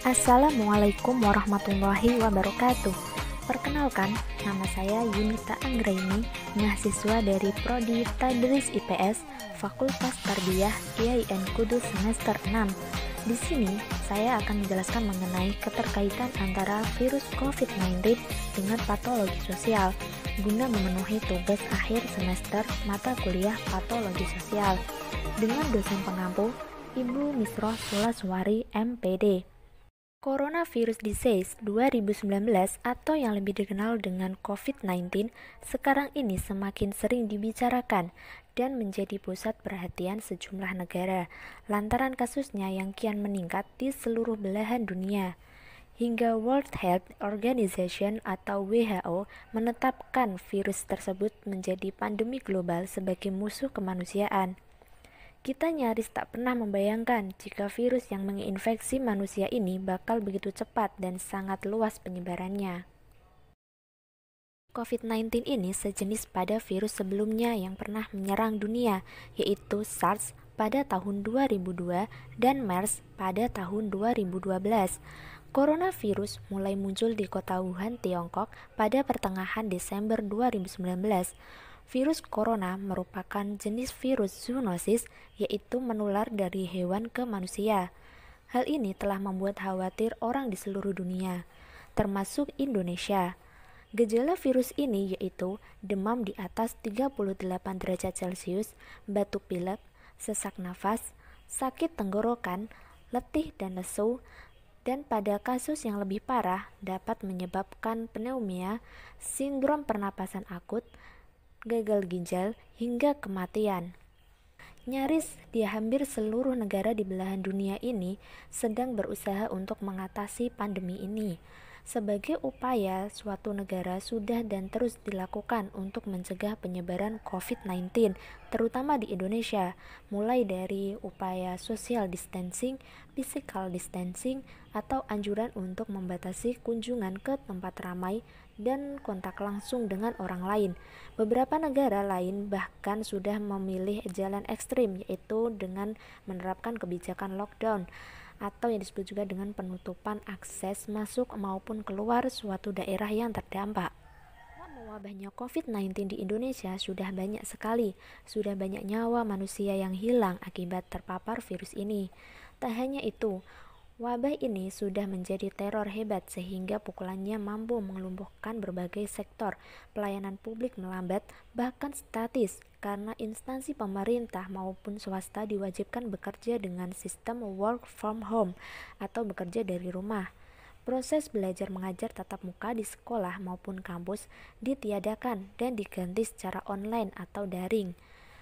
Assalamualaikum warahmatullahi wabarakatuh. Perkenalkan, nama saya Yunita Anggraini, mahasiswa dari Prodi Tadris IPS, Fakultas Tarbiyah IAIN Kudus semester 6. Di sini, saya akan menjelaskan mengenai keterkaitan antara virus COVID-19 dengan patologi sosial, guna memenuhi tugas akhir semester mata kuliah patologi sosial, dengan dosen pengampu, Ibu Misroh Sulaswari, MPD. Coronavirus Disease 2019 atau yang lebih dikenal dengan COVID-19 sekarang ini semakin sering dibicarakan dan menjadi pusat perhatian sejumlah negara lantaran kasusnya yang kian meningkat di seluruh belahan dunia. Hingga World Health Organization atau WHO menetapkan virus tersebut menjadi pandemi global sebagai musuh kemanusiaan. Kita nyaris tak pernah membayangkan jika virus yang menginfeksi manusia ini bakal begitu cepat dan sangat luas penyebarannya. COVID-19 ini sejenis pada virus sebelumnya yang pernah menyerang dunia, yaitu SARS pada tahun 2002 dan MERS pada tahun 2012. Coronavirus mulai muncul di kota Wuhan, Tiongkok pada pertengahan Desember 2019. Virus corona merupakan jenis virus zoonosis, yaitu menular dari hewan ke manusia. Hal ini telah membuat khawatir orang di seluruh dunia, termasuk Indonesia. Gejala virus ini yaitu demam di atas 38 derajat Celcius, batuk pilek, sesak nafas, sakit tenggorokan, letih dan lesu, dan pada kasus yang lebih parah dapat menyebabkan pneumonia, sindrom pernapasan akut, gagal ginjal, hingga kematian. Nyaris di hampir seluruh negara di belahan dunia ini sedang berusaha untuk mengatasi pandemi ini. Sebagai upaya, suatu negara sudah dan terus dilakukan untuk mencegah penyebaran COVID-19, terutama di Indonesia, mulai dari upaya social distancing, physical distancing, atau anjuran untuk membatasi kunjungan ke tempat ramai dan kontak langsung dengan orang lain. Beberapa negara lain bahkan sudah memilih jalan ekstrim, yaitu dengan menerapkan kebijakan lockdown, atau yang disebut juga dengan penutupan akses masuk maupun keluar suatu daerah yang terdampak. Wabahnya COVID-19 di Indonesia sudah banyak sekali, sudah banyak nyawa manusia yang hilang akibat terpapar virus ini. Tak hanya itu, wabah ini sudah menjadi teror hebat sehingga pukulannya mampu melumpuhkan berbagai sektor, pelayanan publik melambat, bahkan statis, karena instansi pemerintah maupun swasta diwajibkan bekerja dengan sistem work from home atau bekerja dari rumah. Proses belajar mengajar tatap muka di sekolah maupun kampus ditiadakan dan diganti secara online atau daring.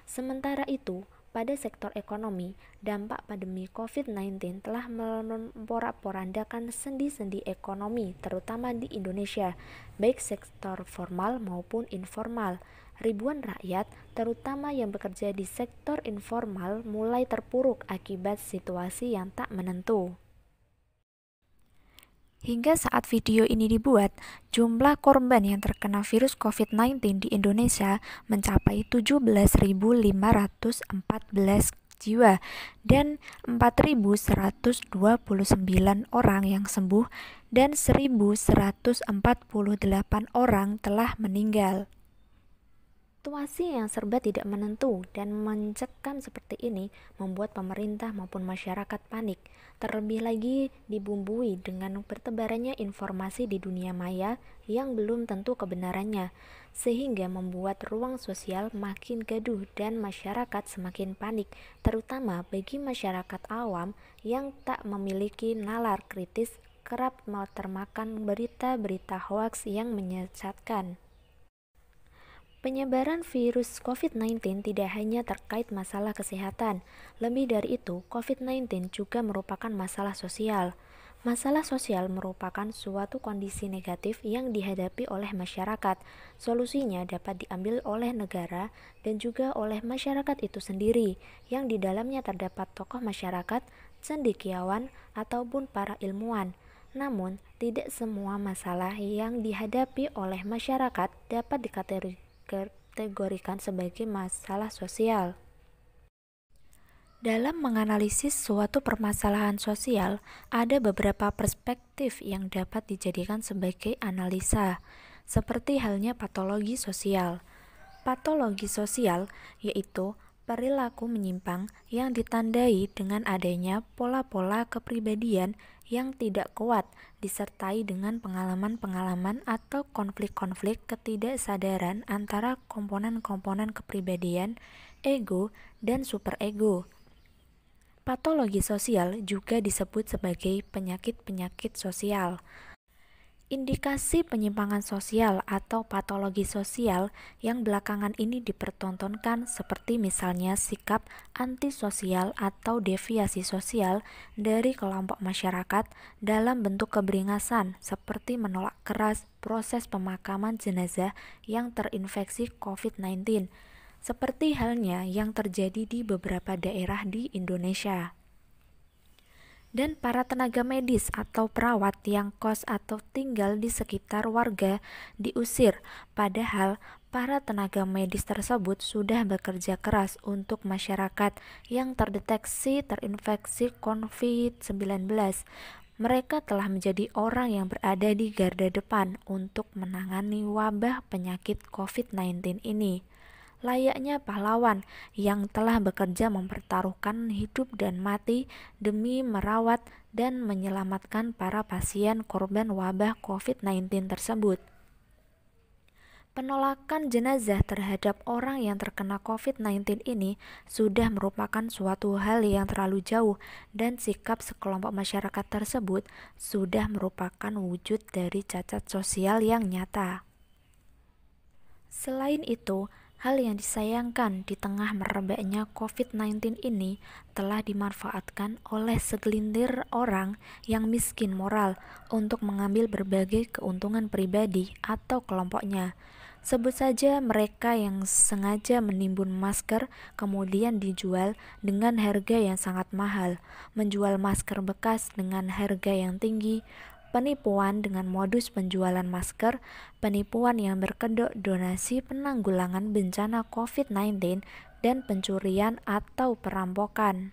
Sementara itu, pada sektor ekonomi, dampak pandemi COVID-19 telah memporak-porandakan sendi-sendi ekonomi, terutama di Indonesia, baik sektor formal maupun informal. Ribuan rakyat, terutama yang bekerja di sektor informal, mulai terpuruk akibat situasi yang tak menentu. Hingga saat video ini dibuat, jumlah korban yang terkena virus COVID-19 di Indonesia mencapai 17.514 jiwa dan 4.129 orang yang sembuh dan 1.148 orang telah meninggal. Situasi yang serba tidak menentu dan mencekam seperti ini membuat pemerintah maupun masyarakat panik, terlebih lagi dibumbui dengan bertebarannya informasi di dunia maya yang belum tentu kebenarannya, sehingga membuat ruang sosial makin gaduh dan masyarakat semakin panik, terutama bagi masyarakat awam yang tak memiliki nalar kritis, kerap termakan berita-berita hoaks yang menyesatkan. Penyebaran virus COVID-19 tidak hanya terkait masalah kesehatan, lebih dari itu, COVID-19 juga merupakan masalah sosial. Masalah sosial merupakan suatu kondisi negatif yang dihadapi oleh masyarakat. Solusinya dapat diambil oleh negara dan juga oleh masyarakat itu sendiri, yang di dalamnya terdapat tokoh masyarakat, cendekiawan, ataupun para ilmuwan. Namun, tidak semua masalah yang dihadapi oleh masyarakat dapat dikategorikan sebagai masalah sosial. Dalam menganalisis suatu permasalahan sosial, ada beberapa perspektif yang dapat dijadikan sebagai analisa, seperti halnya patologi sosial. Patologi sosial yaitu perilaku menyimpang yang ditandai dengan adanya pola-pola kepribadian yang tidak kuat, disertai dengan pengalaman-pengalaman atau konflik-konflik ketidaksadaran antara komponen-komponen kepribadian, ego, dan superego. Patologi sosial juga disebut sebagai penyakit-penyakit sosial. Indikasi penyimpangan sosial atau patologi sosial yang belakangan ini dipertontonkan seperti misalnya sikap antisosial atau deviasi sosial dari kelompok masyarakat dalam bentuk keberingasan seperti menolak keras proses pemakaman jenazah yang terinfeksi COVID-19, seperti halnya yang terjadi di beberapa daerah di Indonesia. Dan para tenaga medis atau perawat yang kos atau tinggal di sekitar warga diusir, padahal para tenaga medis tersebut sudah bekerja keras untuk masyarakat yang terdeteksi terinfeksi COVID-19. Mereka telah menjadi orang yang berada di garda depan untuk menangani wabah penyakit COVID-19 ini. Layaknya pahlawan yang telah bekerja mempertaruhkan hidup dan mati demi merawat dan menyelamatkan para pasien korban wabah COVID-19 tersebut. Penolakan jenazah terhadap orang yang terkena COVID-19 ini sudah merupakan suatu hal yang terlalu jauh, dan sikap sekelompok masyarakat tersebut sudah merupakan wujud dari cacat sosial yang nyata. Selain itu, hal yang disayangkan di tengah merebaknya COVID-19 ini telah dimanfaatkan oleh segelintir orang yang miskin moral untuk mengambil berbagai keuntungan pribadi atau kelompoknya. Sebut saja mereka yang sengaja menimbun masker kemudian dijual dengan harga yang sangat mahal, menjual masker bekas dengan harga yang tinggi, penipuan dengan modus penjualan masker, penipuan yang berkedok donasi penanggulangan bencana COVID-19, dan pencurian atau perampokan.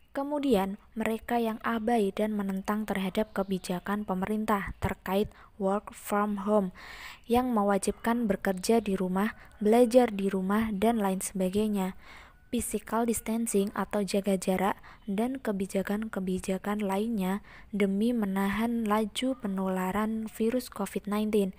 Kemudian, mereka yang abai dan menentang terhadap kebijakan pemerintah terkait work from home yang mewajibkan bekerja di rumah, belajar di rumah, dan lain sebagainya, physical distancing atau jaga jarak, dan kebijakan-kebijakan lainnya demi menahan laju penularan virus COVID-19.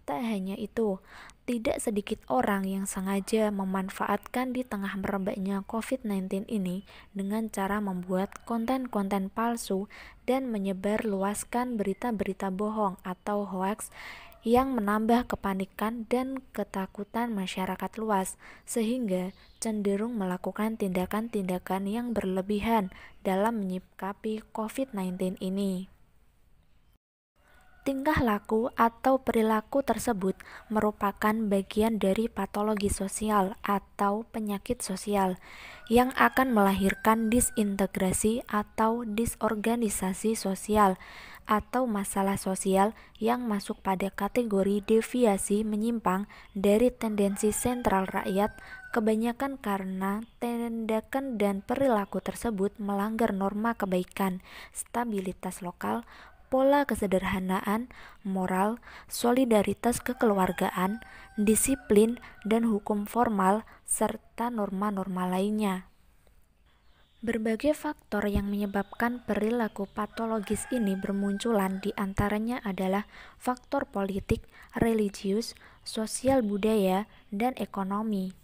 Tak hanya itu, tidak sedikit orang yang sengaja memanfaatkan di tengah merebaknya COVID-19 ini dengan cara membuat konten-konten palsu dan menyebarluaskan berita-berita bohong atau hoaks yang menambah kepanikan dan ketakutan masyarakat luas, sehingga cenderung melakukan tindakan-tindakan yang berlebihan dalam menyikapi COVID-19 ini. Tingkah laku atau perilaku tersebut merupakan bagian dari patologi sosial atau penyakit sosial yang akan melahirkan disintegrasi atau disorganisasi sosial atau masalah sosial yang masuk pada kategori deviasi menyimpang dari tendensi sentral rakyat, kebanyakan karena tindakan dan perilaku tersebut melanggar norma kebaikan, stabilitas lokal, pola kesederhanaan, moral, solidaritas kekeluargaan, disiplin, dan hukum formal, serta norma-norma lainnya. Berbagai faktor yang menyebabkan perilaku patologis ini bermunculan, di antaranya adalah faktor politik, religius, sosial budaya, dan ekonomi.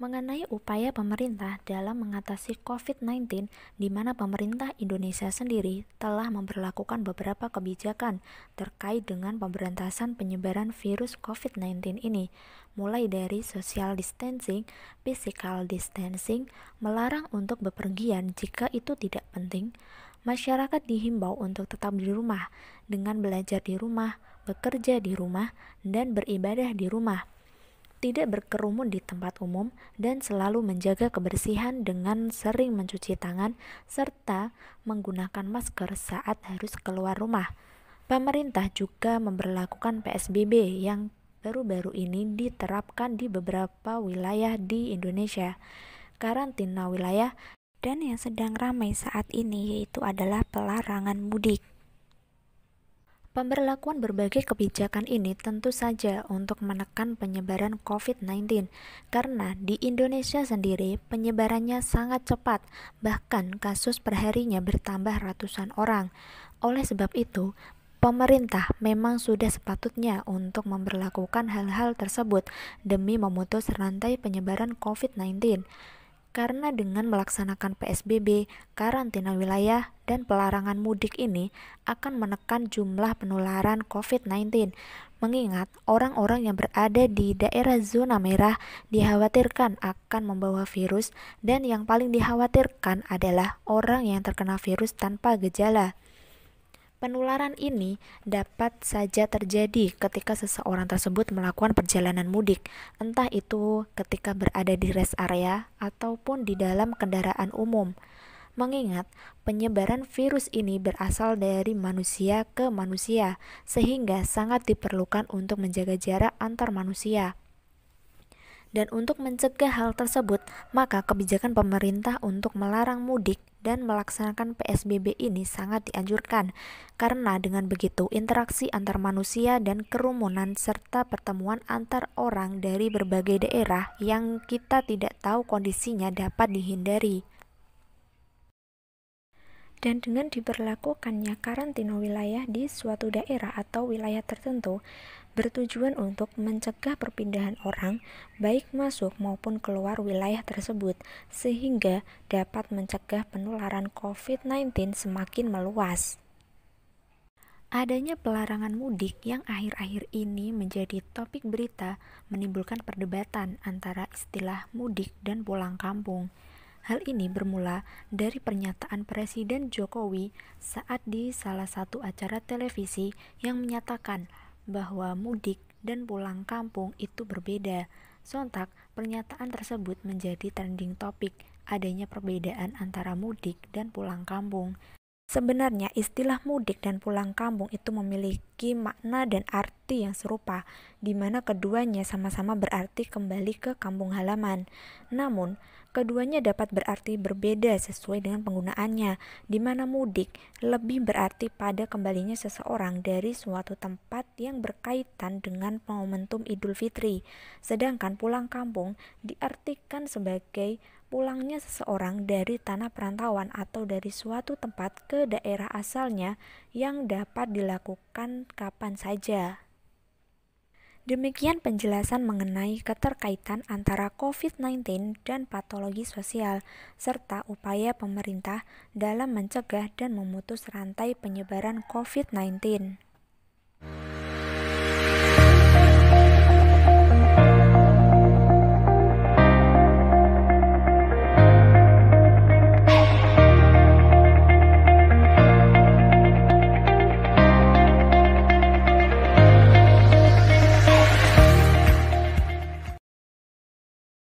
Mengenai upaya pemerintah dalam mengatasi COVID-19, di mana pemerintah Indonesia sendiri telah memberlakukan beberapa kebijakan terkait dengan pemberantasan penyebaran virus COVID-19 ini, mulai dari social distancing, physical distancing, melarang untuk bepergian jika itu tidak penting. Masyarakat dihimbau untuk tetap di rumah dengan belajar di rumah, bekerja di rumah, dan beribadah di rumah, tidak berkerumun di tempat umum, dan selalu menjaga kebersihan dengan sering mencuci tangan serta menggunakan masker saat harus keluar rumah. Pemerintah juga memberlakukan PSBB yang baru-baru ini diterapkan di beberapa wilayah di Indonesia. karantina wilayah, dan yang sedang ramai saat ini yaitu adalah pelarangan mudik. Pemberlakuan berbagai kebijakan ini tentu saja untuk menekan penyebaran COVID-19, karena di Indonesia sendiri penyebarannya sangat cepat, bahkan kasus perharinya bertambah ratusan orang. Oleh sebab itu, pemerintah memang sudah sepatutnya untuk memberlakukan hal-hal tersebut demi memutus rantai penyebaran COVID-19. Karena dengan melaksanakan PSBB, karantina wilayah, dan pelarangan mudik ini akan menekan jumlah penularan COVID-19, mengingat orang-orang yang berada di daerah zona merah dikhawatirkan akan membawa virus, dan yang paling dikhawatirkan adalah orang yang terkena virus tanpa gejala. Penularan ini dapat saja terjadi ketika seseorang tersebut melakukan perjalanan mudik, entah itu ketika berada di rest area ataupun di dalam kendaraan umum. Mengingat penyebaran virus ini berasal dari manusia ke manusia, sehingga sangat diperlukan untuk menjaga jarak antar manusia. Dan untuk mencegah hal tersebut, maka kebijakan pemerintah untuk melarang mudik dan melaksanakan PSBB ini sangat dianjurkan, karena dengan begitu interaksi antar manusia dan kerumunan serta pertemuan antar orang dari berbagai daerah yang kita tidak tahu kondisinya dapat dihindari. Dan dengan diberlakukannya karantina wilayah di suatu daerah atau wilayah tertentu, bertujuan untuk mencegah perpindahan orang, baik masuk maupun keluar wilayah tersebut, sehingga dapat mencegah penularan COVID-19 semakin meluas. Adanya pelarangan mudik yang akhir-akhir ini menjadi topik berita menimbulkan perdebatan antara istilah mudik dan pulang kampung. Hal ini bermula dari pernyataan Presiden Jokowi saat di salah satu acara televisi yang menyatakan bahwa mudik dan pulang kampung itu berbeda. Sontak, pernyataan tersebut menjadi trending topik, adanya perbedaan antara mudik dan pulang kampung. Sebenarnya istilah mudik dan pulang kampung itu memiliki makna dan arti yang serupa, di mana keduanya sama-sama berarti kembali ke kampung halaman. Namun, keduanya dapat berarti berbeda sesuai dengan penggunaannya, di mana mudik lebih berarti pada kembalinya seseorang dari suatu tempat yang berkaitan dengan momentum Idul Fitri, sedangkan pulang kampung diartikan sebagai pulangnya seseorang dari tanah perantauan atau dari suatu tempat ke daerah asalnya yang dapat dilakukan kapan saja. Demikian penjelasan mengenai keterkaitan antara COVID-19 dan patologi sosial, serta upaya pemerintah dalam mencegah dan memutus rantai penyebaran COVID-19.